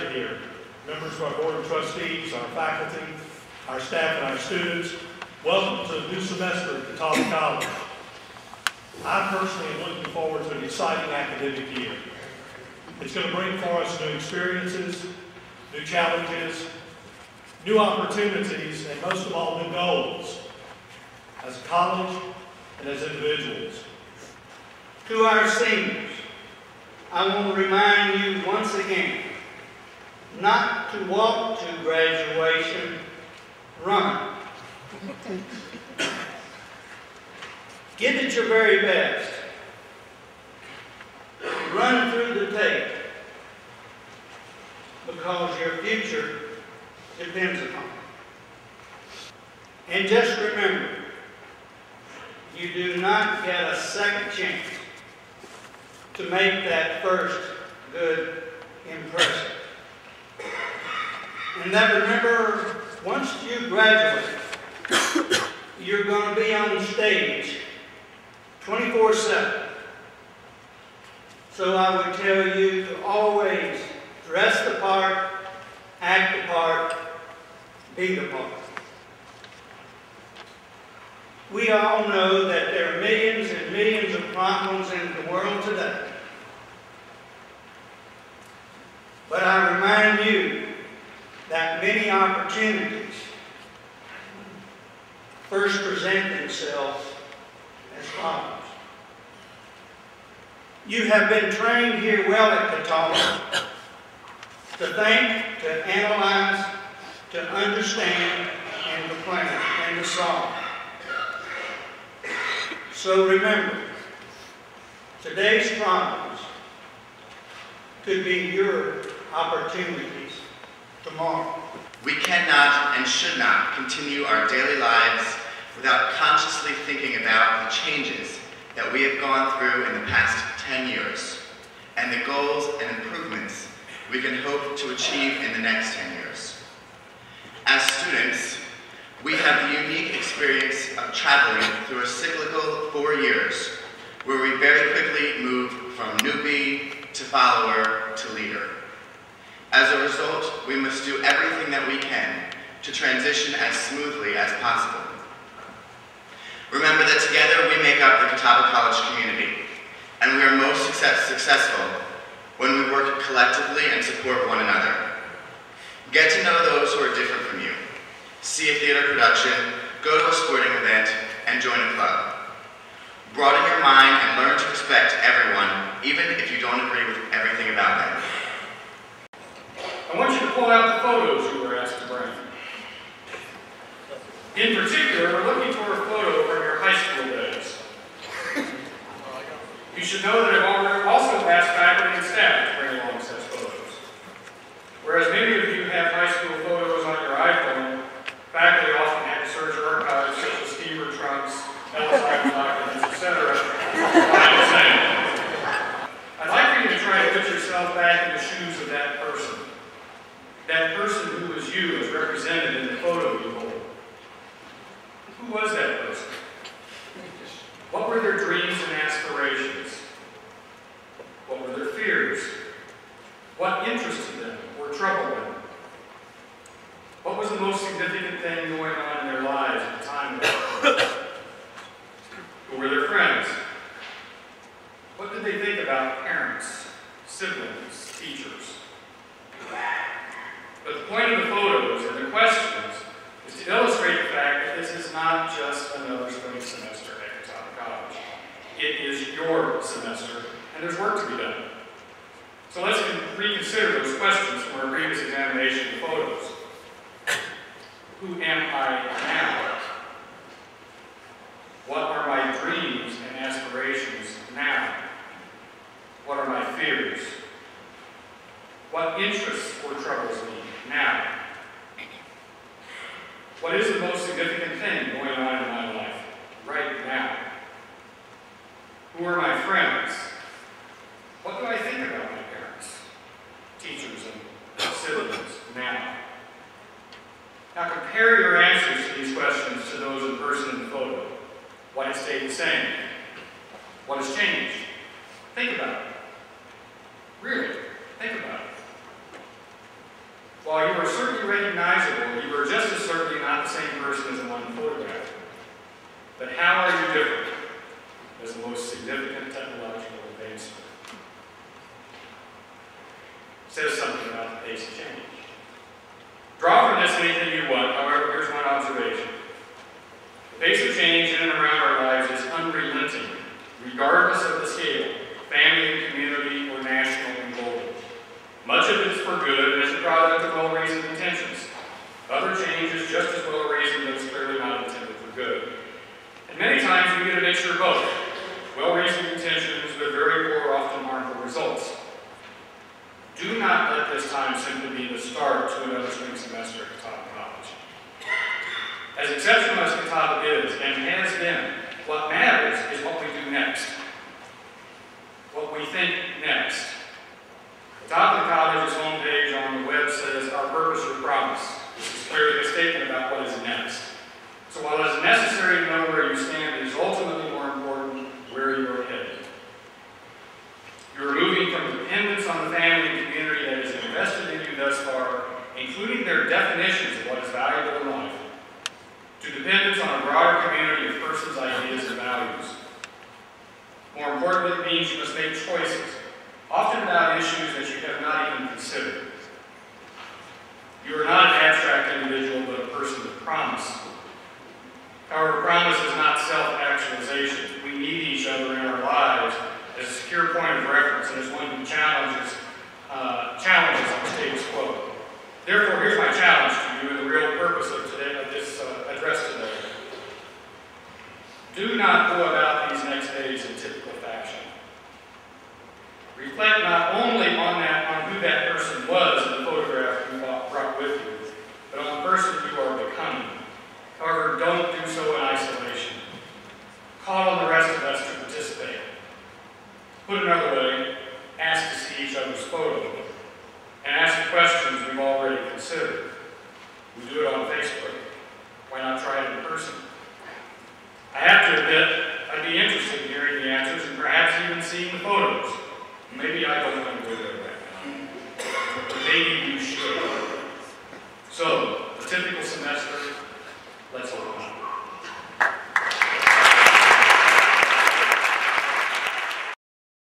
present here, members of our Board of Trustees, our faculty, our staff, and our students, welcome to the new semester at Catawba College. I personally am looking forward to an exciting academic year. It's going to bring for us new experiences, new challenges, new opportunities, and most of all, new goals as a college and as individuals. To our seniors, I want to remind you once again not to walk to graduation, run. Give it your very best. Run through the tape because your future depends upon it. And just remember, you do not get a second chance to make that first good impression. And that remember, once you graduate, you're going to be on stage 24/7. So I would tell you to always dress the part, act the part, be the part. We all know that there are millions and millions of problems in the world today. But I remind you that many opportunities first present themselves as problems. You have been trained here well at Catawba to think, to analyze, to understand, and to plan, and to solve. So remember, today's problems could be your opportunities tomorrow. We cannot and should not continue our daily lives without consciously thinking about the changes that we have gone through in the past 10 years and the goals and improvements we can hope to achieve in the next 10 years. As students, we have the unique experience of traveling through a cyclical 4 years where we very quickly move from newbie to follower to leader. As a result, we must do everything that we can to transition as smoothly as possible. Remember that together we make up the Catawba College community, and we are most successful when we work collectively and support one another. Get to know those who are different from you. See a theater production, go to a sporting event, and join a club. Broaden your mind and learn to respect everyone, even if you don't agree with everything about them. I want you to pull out the photos you were asked to bring. In particular, we're looking for a photo from your high school days. You should know that I've also asked faculty and staff to bring along such photos. Whereas many of you have high school photos on your iPhone, faculty often had to search archives such as steamer trunks, LSI documents, etc. I'd like for you to try to put yourself back in the shoes of that person. That person who was you as represented in the photo you hold. Who was that person? What were their dreams and aspirations? What were their fears? What interested them or troubled them? What was the most significant thing going on in their lives at the time of that photo? Who were their friends? What did they think about parents, siblings, teachers? But the point of the photos and the questions is to illustrate the fact that this is not just another spring semester at Catawba College. It is your semester, and there's work to be done. So let's reconsider those questions from our previous examination of photos. Who am I now? What are my dreams and aspirations now? What are my fears? What interests or troubles me now? What is the most significant thing going on in my life right now? Who are my friends? What do I think about my parents, teachers, and siblings now? Now compare your answers to these questions to those in person in the photo. What has stayed the same? What has changed? Think about it. Really, think about it. recognizable, you are just as certainly not the same person as the one photographed. But how are you different as the most significant technological advancement? Says something about the pace of change. Draw from this anything you want, however, here's one observation. The pace of change in and around our lives is unrelenting, regardless of the scale, family, community, or national and global. Much of it is for good and is a product of well-reasoned intentions. Other change is just as well-reasoned but is clearly not intended for good. And many times we get a mixture of both. Well-reasoned intentions with very poor, often harmful results. Do not let this time simply be the start to another spring semester at Catawba College. As exceptional as Catawba is and has been, what matters is what we do next. What we think next. Catawba College's homepage on the web says, "Our purpose or promise." This is clearly a statement about what is next. So while it is necessary to know where you stand, it is ultimately more important where you are headed. You are moving from dependence on the family and community that is invested in you thus far, including their definitions of what is valuable in life, to dependence on a broader community of persons, ideas, and values. More importantly, it means you must make choices, often about issues that you have not even considered. You are not an abstract individual, but a person of promise. However, promise is not self-actualization. We need each other in our lives as a secure point of reference and as one who challenges the status quo. Therefore, here's my challenge to you and the real purpose of this address today. Do not go about these next days in typical fashion. Reflect not only on who that person was in the photograph you brought with you, but on the person you are becoming. However, don't do so in isolation. Call on the rest of us to participate. Put another way, ask to see each other's photo, and ask the questions we've already considered. We do it on Facebook. Why not try it in person? I have to admit, I'd be interested in hearing the answers and perhaps even seeing the photos. Maybe I don't want to go there right now. But maybe you should. So, a typical semester, let's hope not.